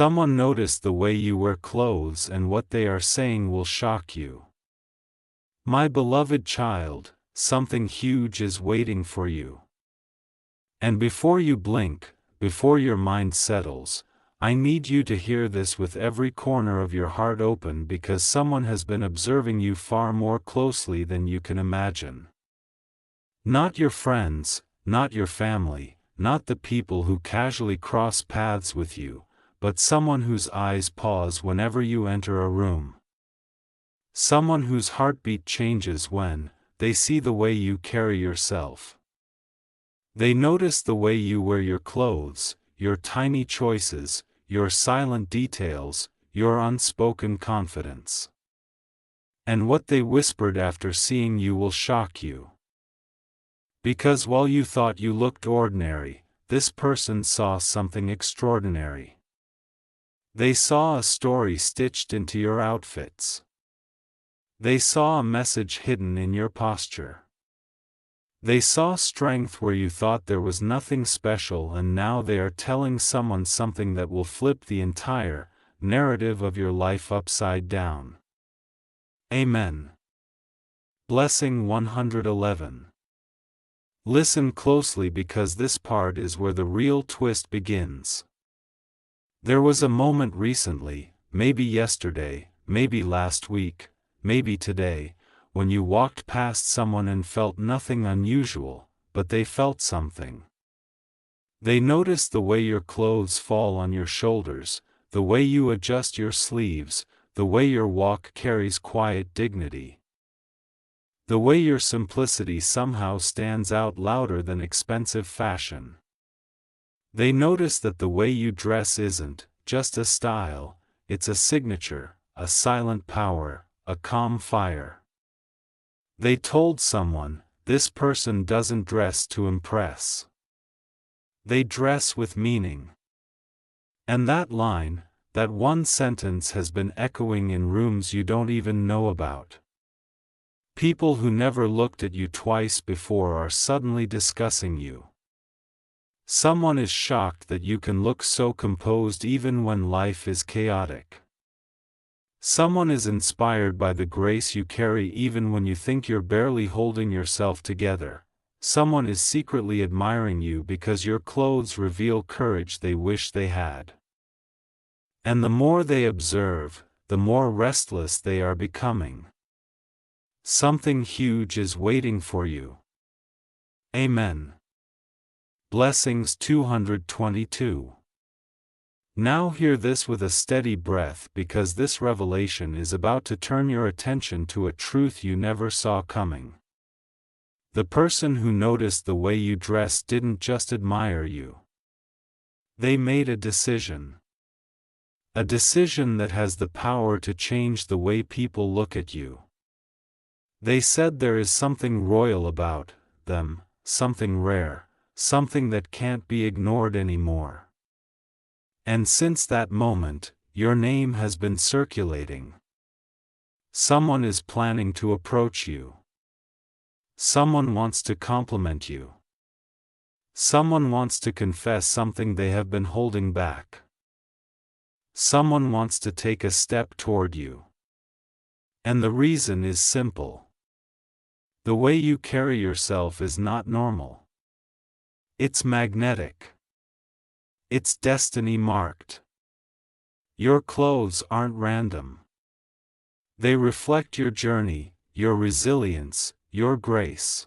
Someone noticed the way you wear clothes, and what they are saying will shock you. My beloved child, something huge is waiting for you. And before you blink, before your mind settles, I need you to hear this with every corner of your heart open, because someone has been observing you far more closely than you can imagine. Not your friends, not your family, not the people who casually cross paths with you, but someone whose eyes pause whenever you enter a room. Someone whose heartbeat changes when they see the way you carry yourself. They notice the way you wear your clothes, your tiny choices, your silent details, your unspoken confidence. And what they whispered after seeing you will shock you. Because while you thought you looked ordinary, this person saw something extraordinary. They saw a story stitched into your outfits. They saw a message hidden in your posture. They saw strength where you thought there was nothing special, and now they are telling someone something that will flip the entire narrative of your life upside down. Amen. Blessing 111. Listen closely, because this part is where the real twist begins. There was a moment recently, maybe yesterday, maybe last week, maybe today, when you walked past someone and felt nothing unusual, but they felt something. They noticed the way your clothes fall on your shoulders, the way you adjust your sleeves, the way your walk carries quiet dignity. The way your simplicity somehow stands out louder than expensive fashion. They notice that the way you dress isn't just a style, it's a signature, a silent power, a calm fire. They told someone, this person doesn't dress to impress. They dress with meaning. And that line, that one sentence has been echoing in rooms you don't even know about. People who never looked at you twice before are suddenly discussing you. Someone is shocked that you can look so composed even when life is chaotic. Someone is inspired by the grace you carry even when you think you're barely holding yourself together. Someone is secretly admiring you because your clothes reveal courage they wish they had. And the more they observe, the more restless they are becoming. Something huge is waiting for you. Amen. Blessings 222. Now hear this with a steady breath, because this revelation is about to turn your attention to a truth you never saw coming. The person who noticed the way you dressed didn't just admire you. They made a decision. A decision that has the power to change the way people look at you. They said there is something royal about them, something rare, something that can't be ignored anymore. And since that moment, your name has been circulating. Someone is planning to approach you. Someone wants to compliment you. Someone wants to confess something they have been holding back. Someone wants to take a step toward you. And the reason is simple. The way you carry yourself is not normal. It's magnetic. It's destiny marked. Your clothes aren't random. They reflect your journey, your resilience, your grace.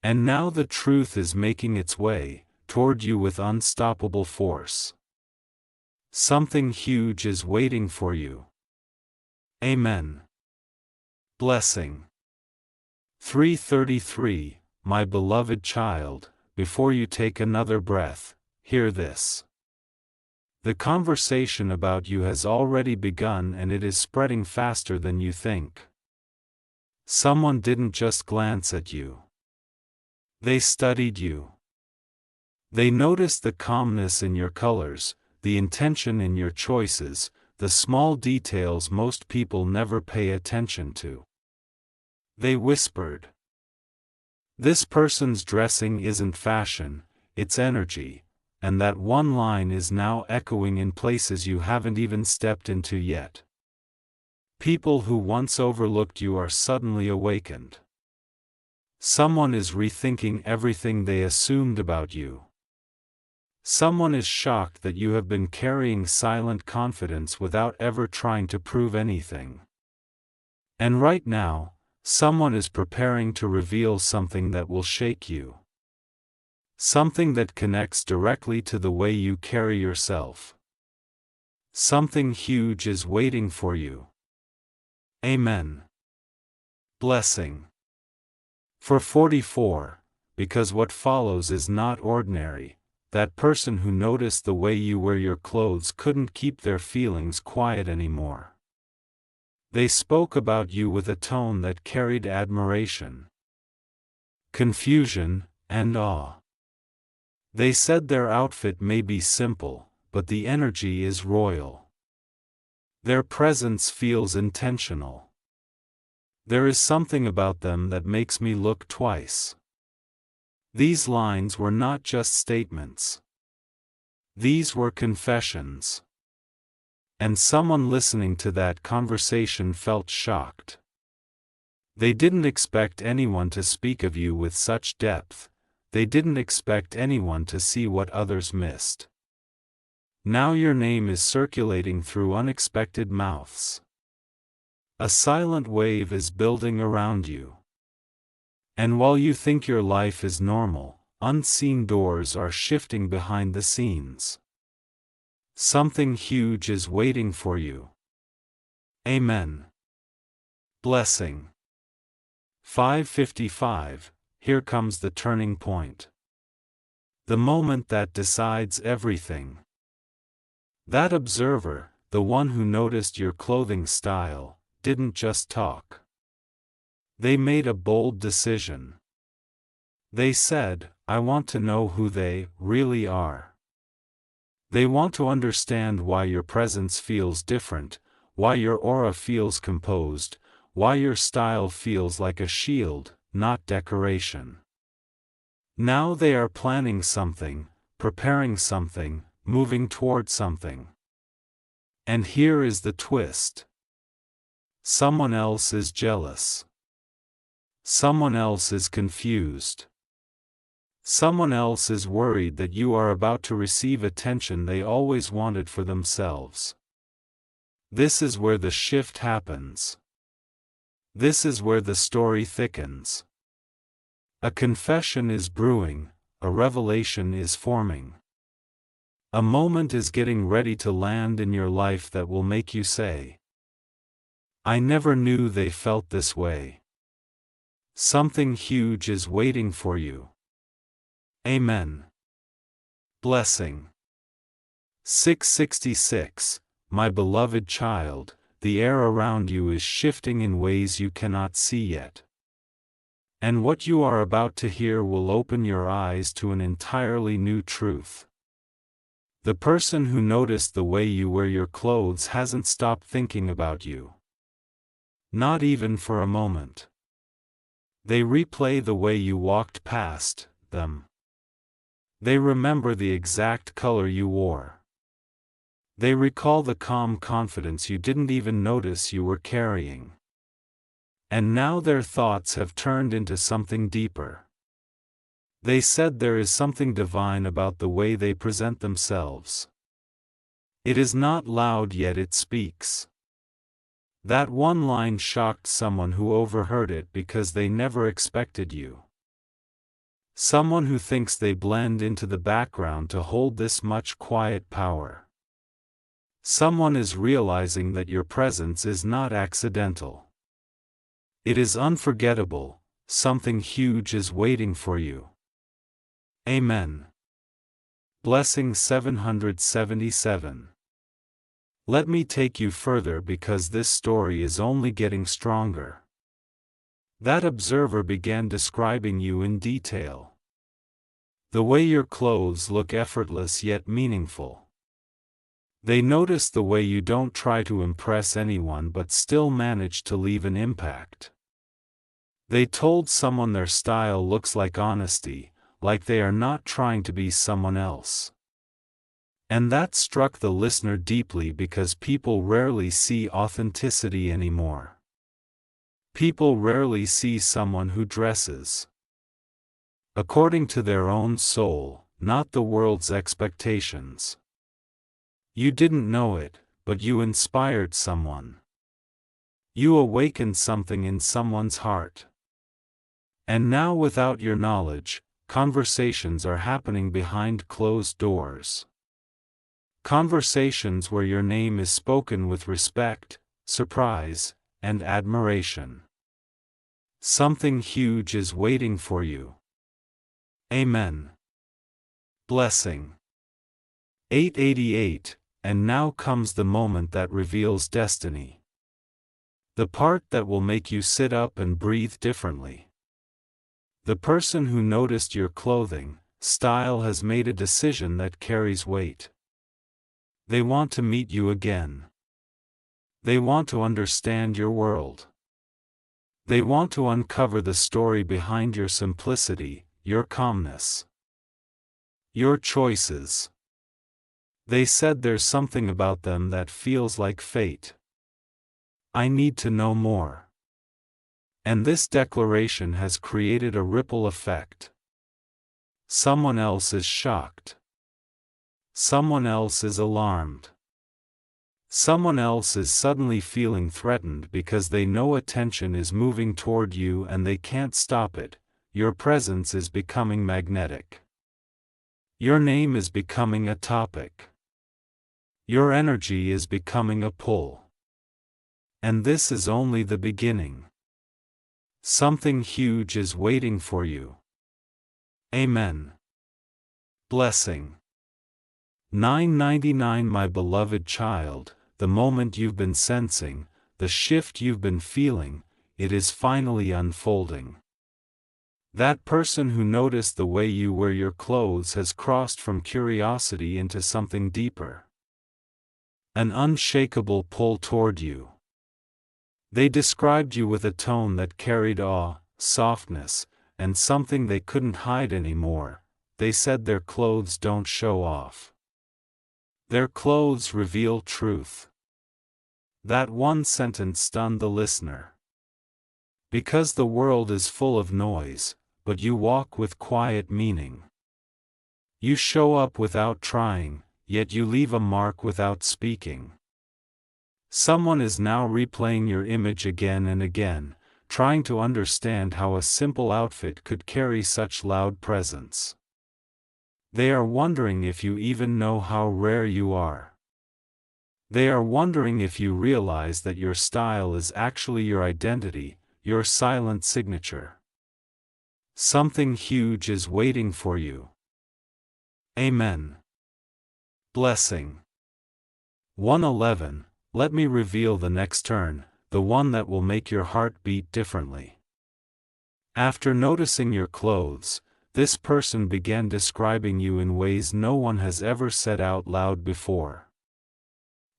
And now the truth is making its way toward you with unstoppable force. Something huge is waiting for you. Amen. Blessing 333. My beloved child, before you take another breath, hear this. The conversation about you has already begun, and it is spreading faster than you think. Someone didn't just glance at you. They studied you. They noticed the calmness in your colors, the intention in your choices, the small details most people never pay attention to. They whispered. This person's dressing isn't fashion, it's energy. and that one line is now echoing in places you haven't even stepped into yet. People who once overlooked you are suddenly awakened. Someone is rethinking everything they assumed about you. Someone is shocked that you have been carrying silent confidence without ever trying to prove anything. And right now, someone is preparing to reveal something that will shake you. Something that connects directly to the way you carry yourself. Something huge is waiting for you. Amen. Blessing. For 44, because what follows is not ordinary, that person who noticed the way you wear your clothes couldn't keep their feelings quiet anymore. They spoke about you with a tone that carried admiration, confusion, and awe. They said their outfit may be simple, but the energy is royal. Their presence feels intentional. There is something about them that makes me look twice. These lines were not just statements. These were confessions. And someone listening to that conversation felt shocked. They didn't expect anyone to speak of you with such depth. They didn't expect anyone to see what others missed. Now your name is circulating through unexpected mouths. A silent wave is building around you. And while you think your life is normal, unseen doors are shifting behind the scenes. Something huge is waiting for you. Amen. Blessing. 555. Here comes the turning point. The moment that decides everything. That observer, the one who noticed your clothing style, didn't just talk. They made a bold decision. They said, I want to know who they really are. They want to understand why your presence feels different, why your aura feels composed, why your style feels like a shield, not decoration. Now they are planning something, preparing something, moving toward something. And here is the twist. Someone else is jealous. Someone else is confused. Someone else is worried that you are about to receive attention they always wanted for themselves. This is where the shift happens. This is where the story thickens. A confession is brewing, a revelation is forming. A moment is getting ready to land in your life that will make you say, I never knew they felt this way. Something huge is waiting for you. Amen. Blessing. 666. My beloved child, the air around you is shifting in ways you cannot see yet. And what you are about to hear will open your eyes to an entirely new truth. The person who noticed the way you wear your clothes hasn't stopped thinking about you. Not even for a moment. They replay the way you walked past them. They remember the exact color you wore. They recall the calm confidence you didn't even notice you were carrying. And now their thoughts have turned into something deeper. They said there is something divine about the way they present themselves. It is not loud yet it speaks. That one line shocked someone who overheard it because they never expected you. Someone who thinks they blend into the background to hold this much quiet power. Someone is realizing that your presence is not accidental. It is unforgettable, something huge is waiting for you. Amen. Blessing 777. Let me take you further because this story is only getting stronger. That observer began describing you in detail. The way your clothes look effortless yet meaningful. They notice the way you don't try to impress anyone but still manage to leave an impact. They told someone their style looks like honesty, like they are not trying to be someone else. And that struck the listener deeply because people rarely see authenticity anymore. People rarely see someone who dresses according to their own soul, not the world's expectations. You didn't know it, but you inspired someone. You awakened something in someone's heart. And now, without your knowledge, conversations are happening behind closed doors. Conversations where your name is spoken with respect, surprise, and admiration. Something huge is waiting for you. Amen. Blessing. 888, and now comes the moment that reveals destiny. The part that will make you sit up and breathe differently. The person who noticed your clothing style has made a decision that carries weight. They want to meet you again. They want to understand your world. They want to uncover the story behind your simplicity, your calmness, your choices. They said there's something about them that feels like fate. I need to know more. And this declaration has created a ripple effect. Someone else is shocked. Someone else is alarmed. Someone else is suddenly feeling threatened because they know attention is moving toward you and they can't stop it. Your presence is becoming magnetic. Your name is becoming a topic. Your energy is becoming a pull. And this is only the beginning. Something huge is waiting for you. Amen. Blessing. 999 My beloved child, the moment you've been sensing, the shift you've been feeling, it is finally unfolding. That person who noticed the way you wear your clothes has crossed from curiosity into something deeper. An unshakable pull toward you. They described you with a tone that carried awe, softness, and something they couldn't hide anymore. They said their clothes don't show off. Their clothes reveal truth. That one sentence stunned the listener. Because the world is full of noise, but you walk with quiet meaning. You show up without trying, yet you leave a mark without speaking. Someone is now replaying your image again and again, trying to understand how a simple outfit could carry such loud presence. They are wondering if you even know how rare you are. They are wondering if you realize that your style is actually your identity, your silent signature. Something huge is waiting for you. Amen. Blessing. 111. Let me reveal the next turn, the one that will make your heart beat differently. After noticing your clothes, this person began describing you in ways no one has ever said out loud before.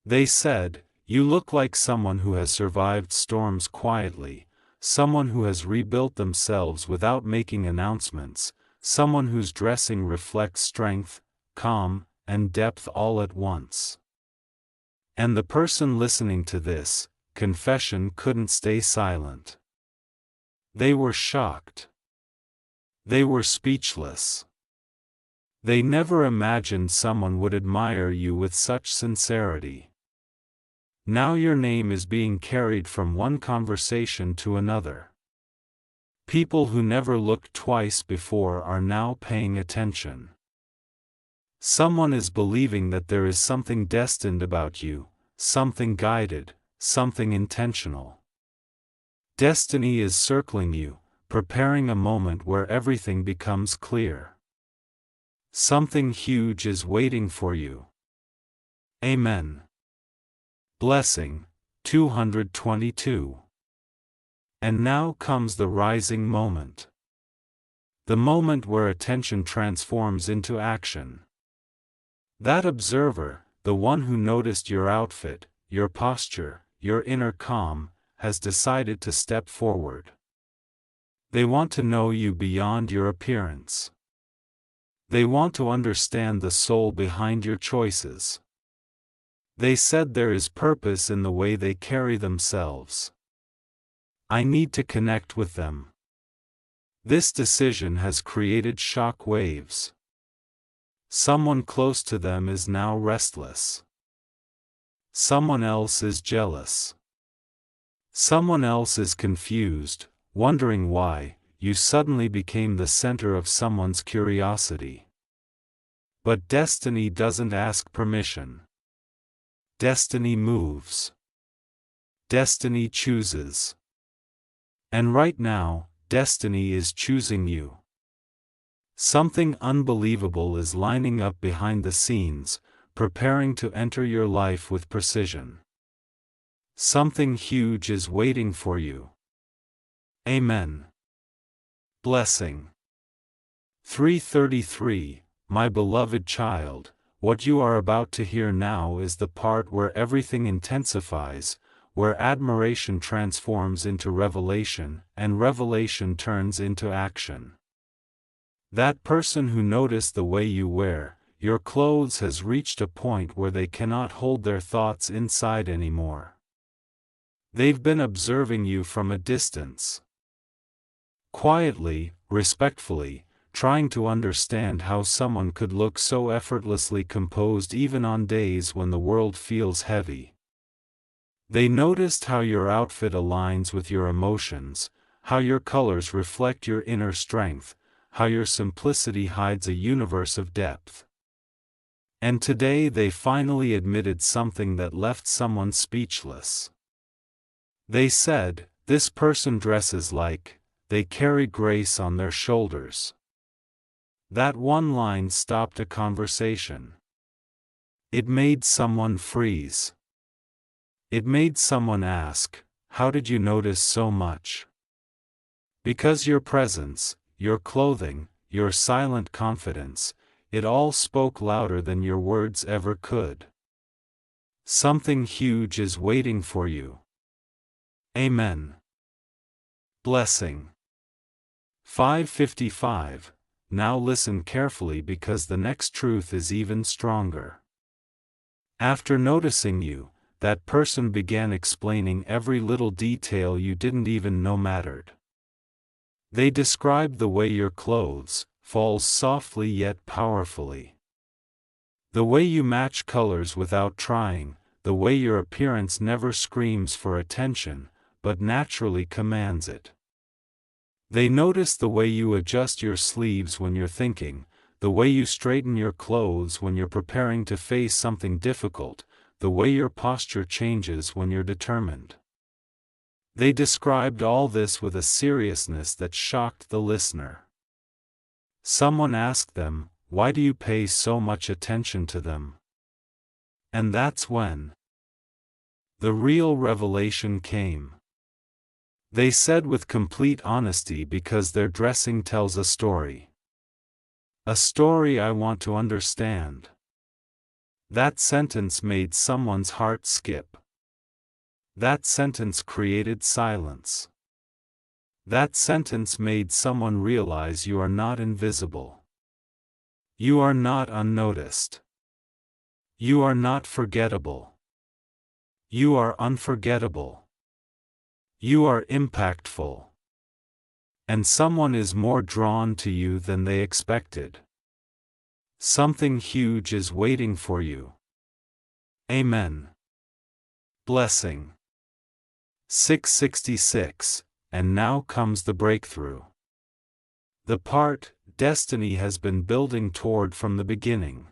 They said, you look like someone who has survived storms quietly, someone who has rebuilt themselves without making announcements, someone whose dressing reflects strength, calm, and depth all at once. And the person listening to this confession couldn't stay silent. They were shocked. They were speechless. They never imagined someone would admire you with such sincerity. Now your name is being carried from one conversation to another. People who never looked twice before are now paying attention. Someone is believing that there is something destined about you, something guided, something intentional. Destiny is circling you, preparing a moment where everything becomes clear. Something huge is waiting for you. Amen. Blessing. 222. And now comes the rising moment. The moment where attention transforms into action. That observer, the one who noticed your outfit, your posture, your inner calm, has decided to step forward. They want to know you beyond your appearance. They want to understand the soul behind your choices. They said there is purpose in the way they carry themselves. I need to connect with them. This decision has created shock waves. Someone close to them is now restless. Someone else is jealous. Someone else is confused, wondering why you suddenly became the center of someone's curiosity. But destiny doesn't ask permission. Destiny moves. Destiny chooses. And right now, destiny is choosing you. Something unbelievable is lining up behind the scenes, preparing to enter your life with precision. Something huge is waiting for you. Amen. Blessing. 333, My beloved child, what you are about to hear now is the part where everything intensifies, where admiration transforms into revelation, and revelation turns into action. That person who noticed the way you wear your clothes has reached a point where they cannot hold their thoughts inside anymore. They've been observing you from a distance. Quietly, respectfully, trying to understand how someone could look so effortlessly composed even on days when the world feels heavy. They noticed how your outfit aligns with your emotions, how your colors reflect your inner strength, how your simplicity hides a universe of depth. And today they finally admitted something that left someone speechless. They said, "This person dresses like, they carry grace on their shoulders." That one line stopped a conversation. It made someone freeze. It made someone ask, "How did you notice so much?" Because your presence, your clothing, your silent confidence, it all spoke louder than your words ever could. Something huge is waiting for you. Amen. Blessing. 555. Now listen carefully because the next truth is even stronger. After noticing you, that person began explaining every little detail you didn't even know mattered. They described the way your clothes falls softly yet powerfully. The way you match colors without trying, the way your appearance never screams for attention, but naturally commands it. They notice the way you adjust your sleeves when you're thinking, the way you straighten your clothes when you're preparing to face something difficult, the way your posture changes when you're determined. They described all this with a seriousness that shocked the listener. Someone asked them, "Why do you pay so much attention to them?" And that's when the real revelation came. They said with complete honesty, "Because their dressing tells a story. A story I want to understand." That sentence made someone's heart skip. That sentence created silence. That sentence made someone realize you are not invisible. You are not unnoticed. You are not forgettable. You are unforgettable. You are impactful. And someone is more drawn to you than they expected. Something huge is waiting for you. Amen. Blessing. 666, and now comes the breakthrough. The part destiny has been building toward from the beginning.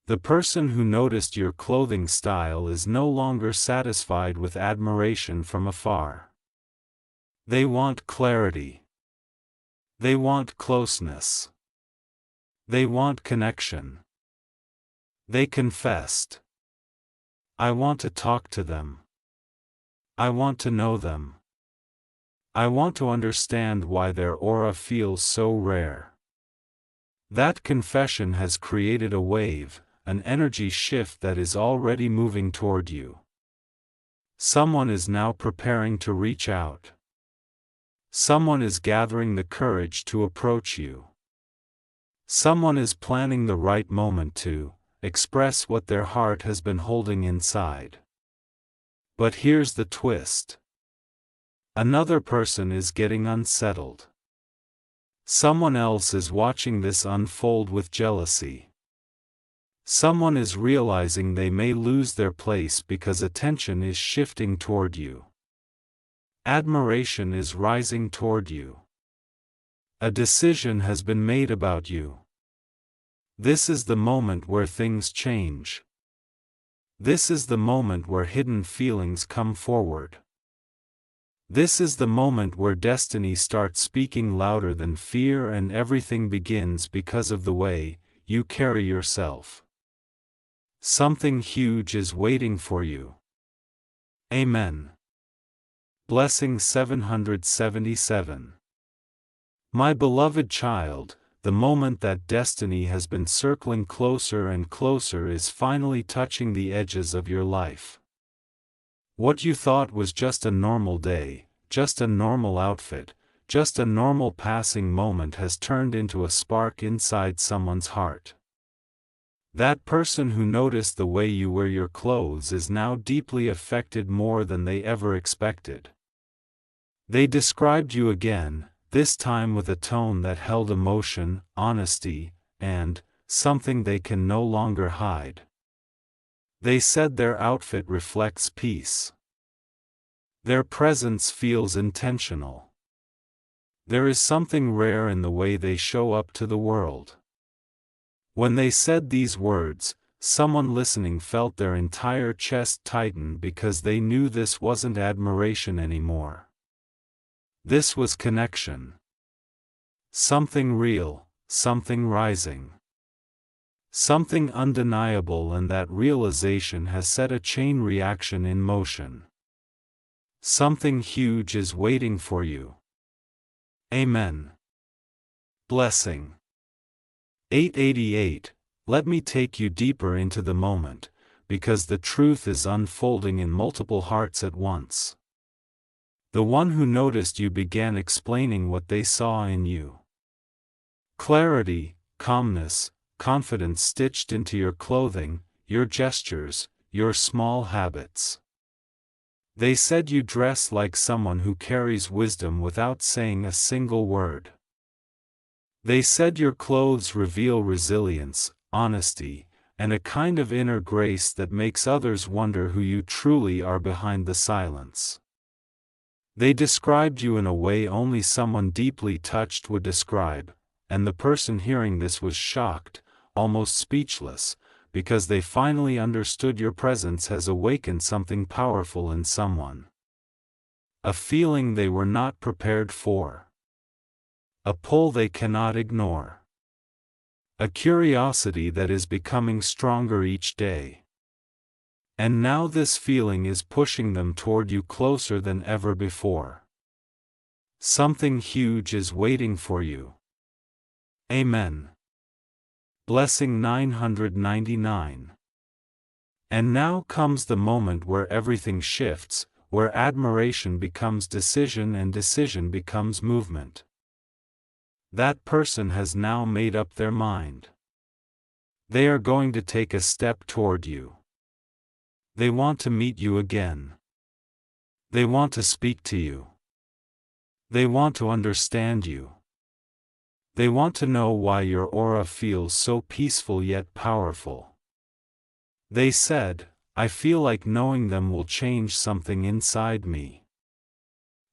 The person who noticed your clothing style is no longer satisfied with admiration from afar. They want clarity. They want closeness. They want connection. They confessed, "I want to talk to them. I want to know them. I want to understand why their aura feels so rare." That confession has created a wave, an energy shift that is already moving toward you. Someone is now preparing to reach out. Someone is gathering the courage to approach you. Someone is planning the right moment to express what their heart has been holding inside. But here's the twist. Another person is getting unsettled. Someone else is watching this unfold with jealousy. Someone is realizing they may lose their place because attention is shifting toward you. Admiration is rising toward you. A decision has been made about you. This is the moment where things change. This is the moment where hidden feelings come forward. This is the moment where destiny starts speaking louder than fear, and everything begins because of the way you carry yourself. Something huge is waiting for you. Amen. Blessing 777. My beloved child, the moment that destiny has been circling closer and closer is finally touching the edges of your life. What you thought was just a normal day, just a normal outfit, just a normal passing moment has turned into a spark inside someone's heart. That person who noticed the way you wear your clothes is now deeply affected more than they ever expected. They described you again, this time with a tone that held emotion, honesty, and something they can no longer hide. They said their outfit reflects peace. Their presence feels intentional. There is something rare in the way they show up to the world. When they said these words, someone listening felt their entire chest tighten because they knew this wasn't admiration anymore. This was connection. Something real, something rising. Something undeniable, and that realization has set a chain reaction in motion. Something huge is waiting for you. Amen. Blessing 888. Let me take you deeper into the moment, because the truth is unfolding in multiple hearts at once. The one who noticed you began explaining what they saw in you. Clarity, calmness, confidence stitched into your clothing, your gestures, your small habits. They said you dress like someone who carries wisdom without saying a single word. They said your clothes reveal resilience, honesty, and a kind of inner grace that makes others wonder who you truly are behind the silence. They described you in a way only someone deeply touched would describe, and the person hearing this was shocked, almost speechless, because they finally understood your presence has awakened something powerful in someone. A feeling they were not prepared for. A pull they cannot ignore. A curiosity that is becoming stronger each day. And now this feeling is pushing them toward you closer than ever before. Something huge is waiting for you. Amen. Blessing 999. And now comes the moment where everything shifts, where admiration becomes decision and decision becomes movement. That person has now made up their mind. They are going to take a step toward you. They want to meet you again. They want to speak to you. They want to understand you. They want to know why your aura feels so peaceful yet powerful. They said, I feel like knowing them will change something inside me.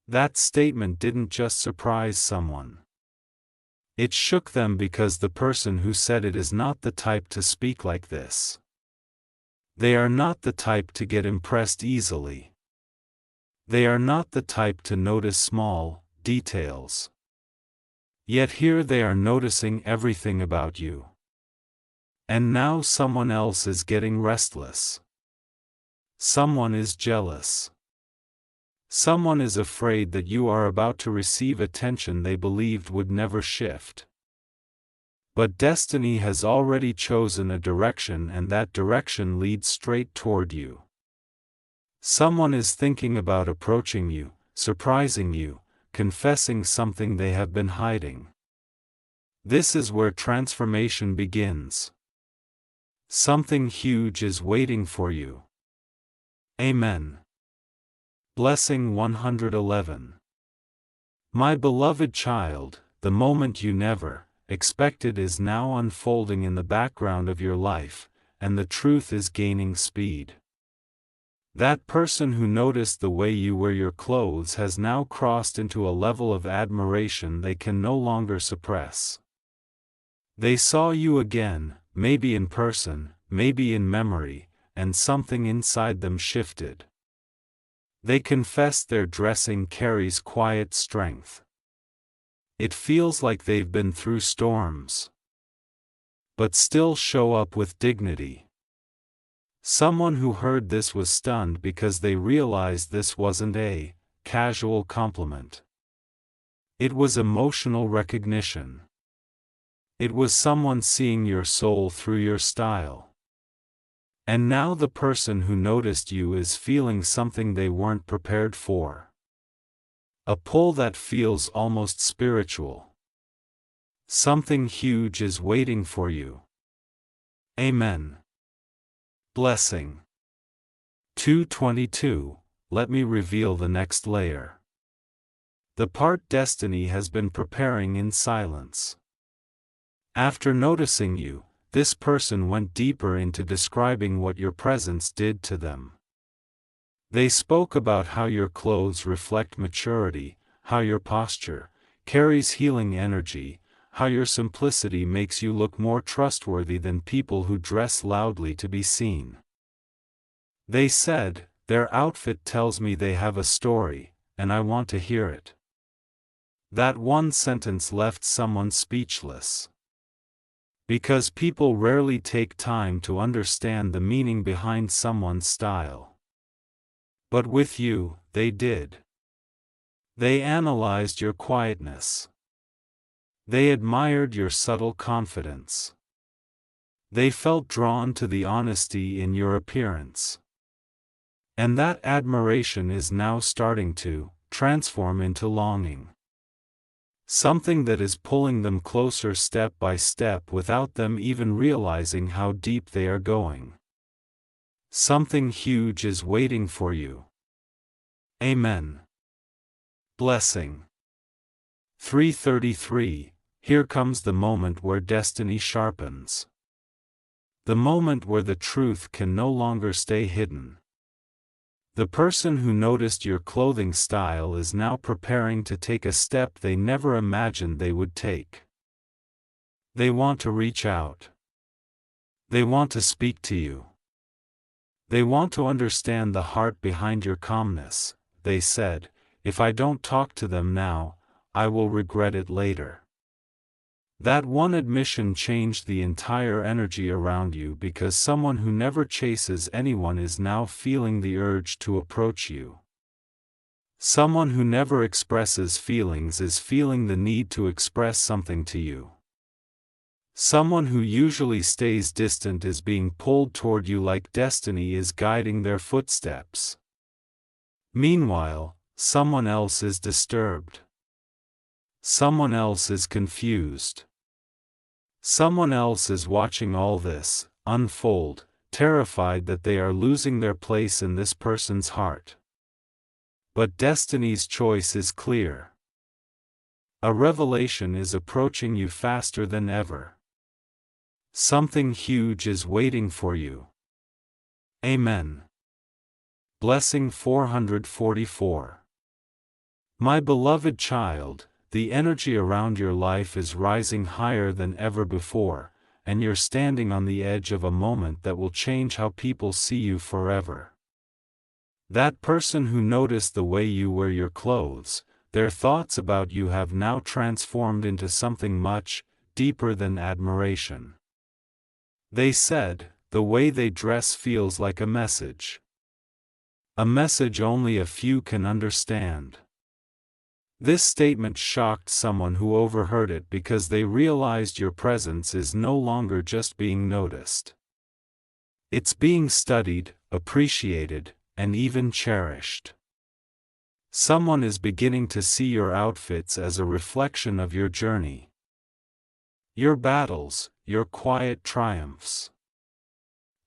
That statement didn't just surprise someone. It shook them, because the person who said it is not the type to speak like this. They are not the type to get impressed easily. They are not the type to notice small details. Yet here they are noticing everything about you. And now someone else is getting restless. Someone is jealous. Someone is afraid that you are about to receive attention they believed would never shift. But destiny has already chosen a direction, and that direction leads straight toward you. Someone is thinking about approaching you, surprising you, confessing something they have been hiding. This is where transformation begins. Something huge is waiting for you. Amen. Blessing 111. My beloved child, the moment you never expected is now unfolding in the background of your life, and the truth is gaining speed. That person who noticed the way you wear your clothes has now crossed into a level of admiration they can no longer suppress. They saw you again, maybe in person, maybe in memory, and something inside them shifted. They confessed their dressing carries quiet strength. It feels like they've been through storms, but still show up with dignity. Someone who heard this was stunned because they realized this wasn't a casual compliment. It was emotional recognition. It was someone seeing your soul through your style. And now the person who noticed you is feeling something they weren't prepared for. A pull that feels almost spiritual. Something huge is waiting for you. Amen. Blessing 222. Let me reveal the next layer. The part destiny has been preparing in silence. After noticing you, this person went deeper into describing what your presence did to them. They spoke about how your clothes reflect maturity, how your posture carries healing energy, how your simplicity makes you look more trustworthy than people who dress loudly to be seen. They said, their outfit tells me they have a story, and I want to hear it. That one sentence left someone speechless. Because people rarely take time to understand the meaning behind someone's style. But with you, they did. They analyzed your quietness. They admired your subtle confidence. They felt drawn to the honesty in your appearance. And that admiration is now starting to transform into longing. Something that is pulling them closer step by step without them even realizing how deep they are going. Something huge is waiting for you. Amen. Blessing 333. Here comes the moment where destiny sharpens. The moment where the truth can no longer stay hidden. The person who noticed your clothing style is now preparing to take a step they never imagined they would take. They want to reach out. They want to speak to you. They want to understand the heart behind your calmness. They said, if I don't talk to them now, I will regret it later. That one admission changed the entire energy around you because someone who never chases anyone is now feeling the urge to approach you. Someone who never expresses feelings is feeling the need to express something to you. Someone who usually stays distant is being pulled toward you like destiny is guiding their footsteps. Meanwhile, someone else is disturbed. Someone else is confused. Someone else is watching all this unfold, terrified that they are losing their place in this person's heart. But destiny's choice is clear. A revelation is approaching you faster than ever. Something huge is waiting for you. Amen. Blessing 444. My beloved child, the energy around your life is rising higher than ever before, and you're standing on the edge of a moment that will change how people see you forever. That person who noticed the way you wear your clothes, their thoughts about you have now transformed into something much deeper than admiration. They said, the way they dress feels like a message. A message only a few can understand. This statement shocked someone who overheard it because they realized your presence is no longer just being noticed. It's being studied, appreciated, and even cherished. Someone is beginning to see your outfits as a reflection of your journey. your battles, your quiet triumphs.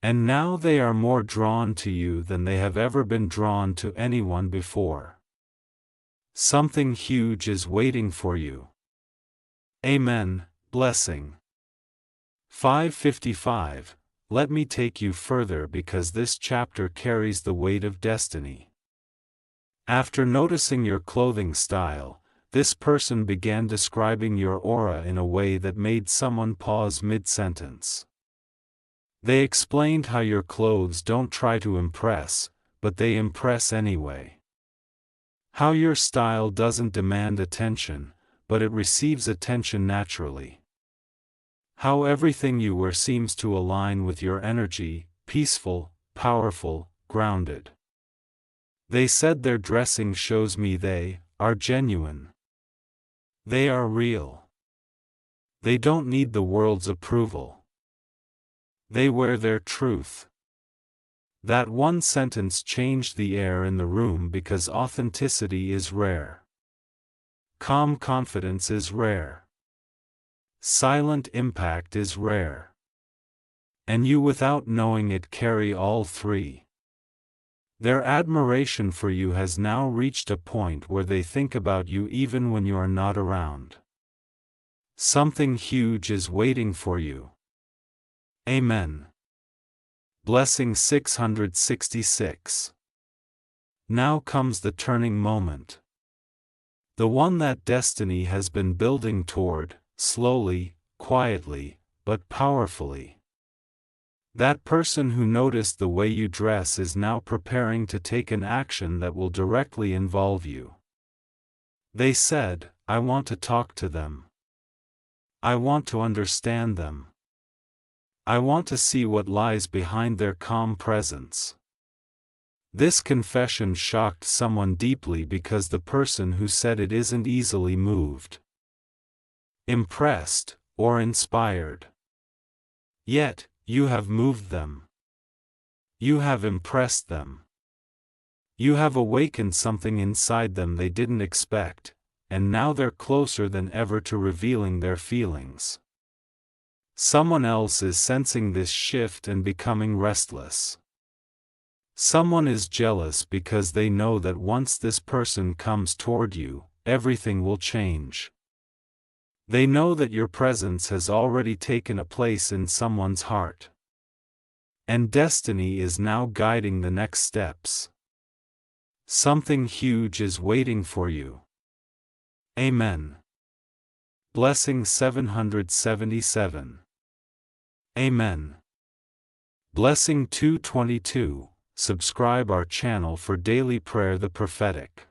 And now they are more drawn to you than they have ever been drawn to anyone before. Something huge is waiting for you. Amen. Blessing. 555. Let me take you further because this chapter carries the weight of destiny. After noticing your clothing style, this person began describing your aura in a way that made someone pause mid-sentence. They explained how your clothes don't try to impress, but they impress anyway. How your style doesn't demand attention, but it receives attention naturally. How everything you wear seems to align with your energy, peaceful, powerful, grounded. They said their dressing shows me they are genuine. They are real. They don't need the world's approval. They wear their truth. That one sentence changed the air in the room because authenticity is rare. Calm confidence is rare. Silent impact is rare. And you, without knowing it, carry all three. Their admiration for you has now reached a point where they think about you even when you are not around. Something huge is waiting for you. Amen. Blessing 666. Now comes the turning moment. The one that destiny has been building toward, slowly, quietly, but powerfully. That person who noticed the way you dress is now preparing to take an action that will directly involve you. They said, I want to talk to them. I want to understand them. I want to see what lies behind their calm presence. This confession shocked someone deeply because the person who said it isn't easily moved, impressed, or inspired. Yet, you have moved them. You have impressed them. You have awakened something inside them they didn't expect, and now they're closer than ever to revealing their feelings. Someone else is sensing this shift and becoming restless. Someone is jealous because they know that once this person comes toward you, everything will change. They know that your presence has already taken a place in someone's heart. And destiny is now guiding the next steps. Something huge is waiting for you. Amen. Blessing 777. Amen. Blessing 222. Subscribe our channel for daily prayer the prophetic.